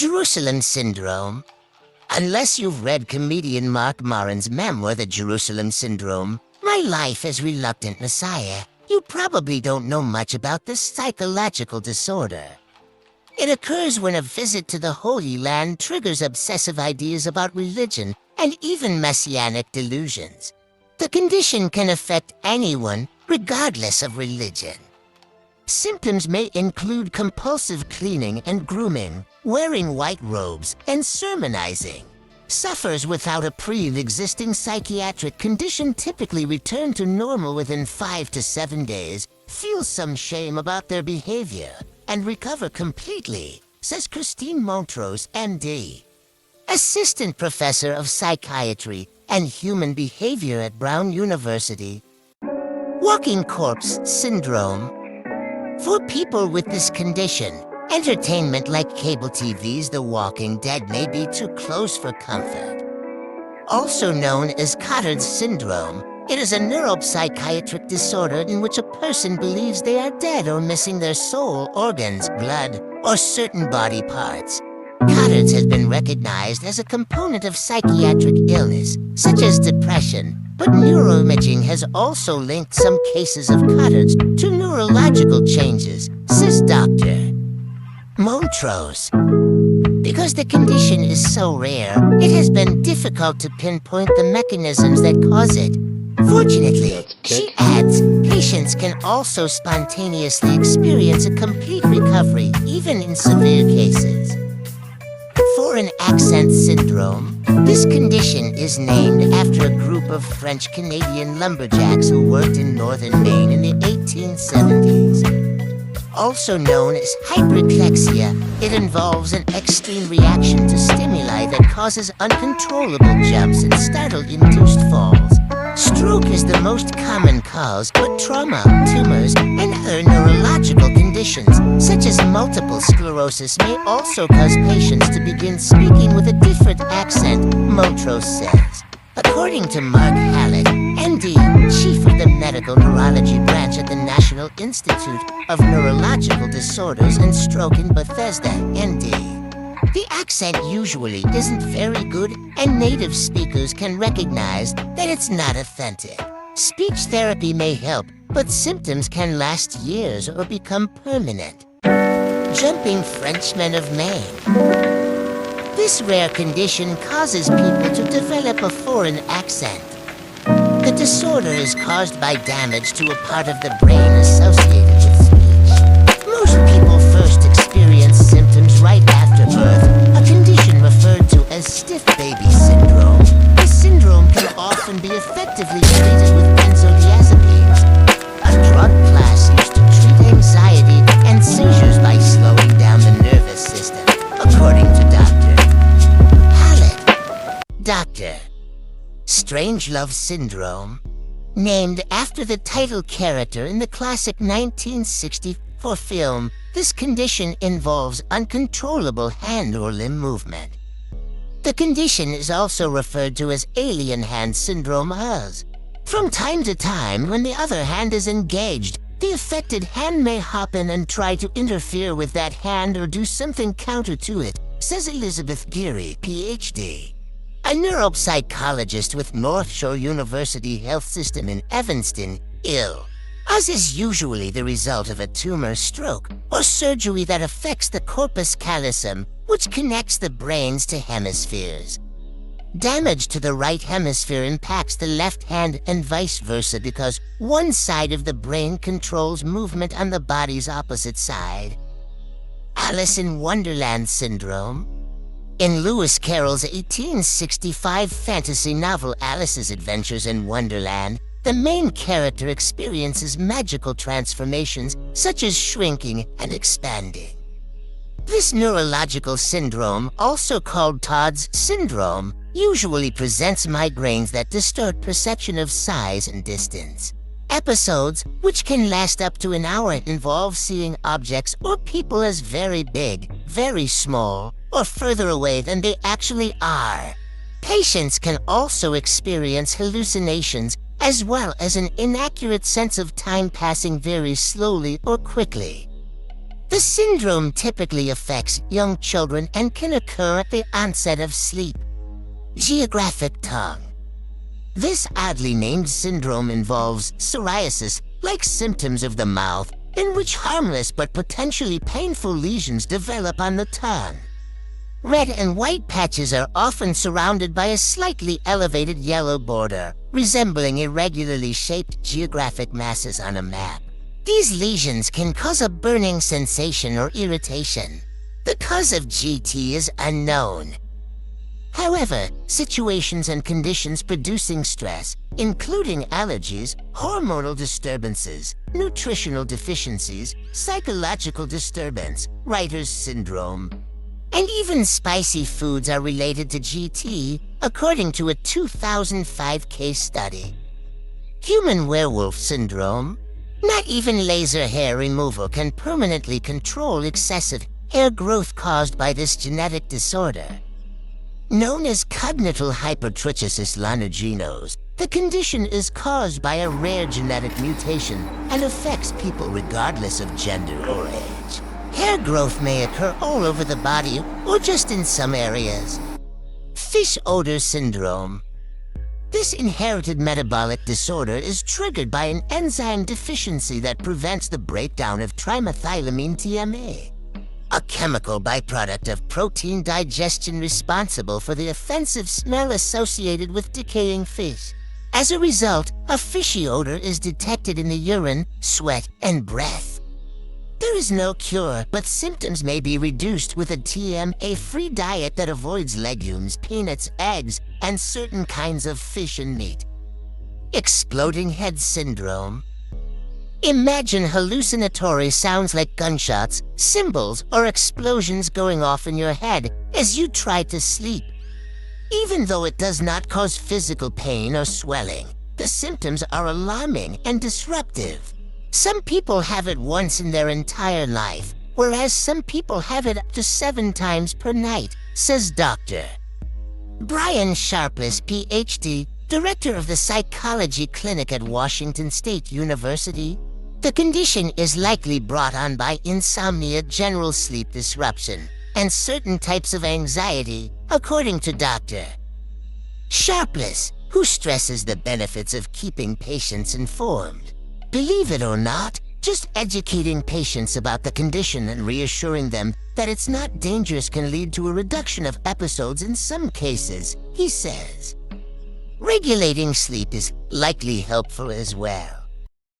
Jerusalem Syndrome. Unless you've read comedian Mark Maron's memoir, The Jerusalem Syndrome, My Life as Reluctant Messiah, you probably don't know much about this psychological disorder. It occurs when a visit to the Holy Land triggers obsessive ideas about religion and even messianic delusions. The condition can affect anyone, regardless of religion. Symptoms may include compulsive cleaning and grooming, wearing white robes, and sermonizing. Sufferers without a pre-existing psychiatric condition typically return to normal within 5 to 7 days, feel some shame about their behavior, and recover completely, says Christine Montrose, MD, Assistant Professor of Psychiatry and Human Behavior at Brown University. Walking Corpse Syndrome. For people with this condition, entertainment like cable TV's The Walking Dead may be too close for comfort. Also known as Cotard's syndrome, it is a neuropsychiatric disorder in which a person believes they are dead or missing their soul, organs, blood, or certain body parts. Cotard's has been recognized as a component of psychiatric illness, such as depression, but neuroimaging has also linked some cases of Cotard's to neurological changes, says Dr. Montrose. Because the condition is so rare, it has been difficult to pinpoint the mechanisms that cause it. Fortunately, she adds, patients can also spontaneously experience a complete recovery, even in severe cases. Foreign accent syndrome. This condition is named after a group of French-Canadian lumberjacks who worked in northern Maine in the 1870s. Also known as hyperklexia, it involves an extreme reaction to stimuli that causes uncontrollable jumps and startle-induced falls. Stroke is the most common cause, but trauma, tumors, and other neurological conditions, such as multiple sclerosis, may also cause patients to begin speaking with a different accent, Montrose says. According to Mark Hallett, MD, Chief of the Medical Neurology Branch at the National Institute of Neurological Disorders and Stroke in Bethesda, ND. The accent usually isn't very good, and native speakers can recognize that it's not authentic. Speech therapy may help, but symptoms can last years or become permanent. Jumping Frenchmen of Maine. This rare condition causes people to develop a foreign accent. The disorder is caused by damage to a part of the brain associated with speech. Most people first experience symptoms right after birth, a condition referred to as stiff baby syndrome. This syndrome can often be effectively treated with benzodiazepines. A drug class used to treat anxiety and seizures by slowing down the nervous system, according to Dr. Strangelove Syndrome. Named after the title character in the classic 1964 film, this condition involves uncontrollable hand or limb movement. The condition is also referred to as alien hand syndrome as. From time to time, when the other hand is engaged, the affected hand may hop in and try to interfere with that hand or do something counter to it, says Elizabeth Geary, Ph.D., a neuropsychologist with North Shore University Health System in Evanston, ill. As is usually the result of a tumor, stroke, or surgery that affects the corpus callosum, which connects the brains to hemispheres. Damage to the right hemisphere impacts the left hand and vice versa because one side of the brain controls movement on the body's opposite side. Alice in Wonderland Syndrome. In Lewis Carroll's 1865 fantasy novel Alice's Adventures in Wonderland, the main character experiences magical transformations such as shrinking and expanding. This neurological syndrome, also called Todd's syndrome, usually presents migraines that distort perception of size and distance. Episodes, which can last up to an hour, involve seeing objects or people as very big, very small, or further away than they actually are. Patients can also experience hallucinations as well as an inaccurate sense of time passing very slowly or quickly. The syndrome typically affects young children and can occur at the onset of sleep. Geographic Tongue. This oddly named syndrome involves psoriasis-like symptoms of the mouth, in which harmless but potentially painful lesions develop on the tongue. Red and white patches are often surrounded by a slightly elevated yellow border, resembling irregularly shaped geographic masses on a map. These lesions can cause a burning sensation or irritation. The cause of GT is unknown. However, situations and conditions producing stress, including allergies, hormonal disturbances, nutritional deficiencies, psychological disturbance, writer's syndrome, and even spicy foods are related to GT, according to a 2005 case study. Human werewolf syndrome. Not even laser hair removal can permanently control excessive hair growth caused by this genetic disorder. Known as congenital hypertrichosis lanuginosus, the condition is caused by a rare genetic mutation and affects people regardless of gender or age. Hair growth may occur all over the body or just in some areas. Fish odor syndrome. This inherited metabolic disorder is triggered by an enzyme deficiency that prevents the breakdown of trimethylamine TMA, a chemical byproduct of protein digestion responsible for the offensive smell associated with decaying fish. As a result, a fishy odor is detected in the urine, sweat, and breath. There is no cure, but symptoms may be reduced with a TMA-free diet that avoids legumes, peanuts, eggs, and certain kinds of fish and meat. Exploding head syndrome. Imagine hallucinatory sounds like gunshots, cymbals, or explosions going off in your head as you try to sleep. Even though it does not cause physical pain or swelling, the symptoms are alarming and disruptive. Some people have it once in their entire life, whereas some people have it up to 7 times per night, says Dr. Brian Sharpless, Ph.D., director of the psychology clinic at Washington State University. The condition is likely brought on by insomnia, general sleep disruption, and certain types of anxiety, according to Dr. Sharpless, who stresses the benefits of keeping patients informed. Believe it or not, just educating patients about the condition and reassuring them that it's not dangerous can lead to a reduction of episodes in some cases, he says. Regulating sleep is likely helpful as well.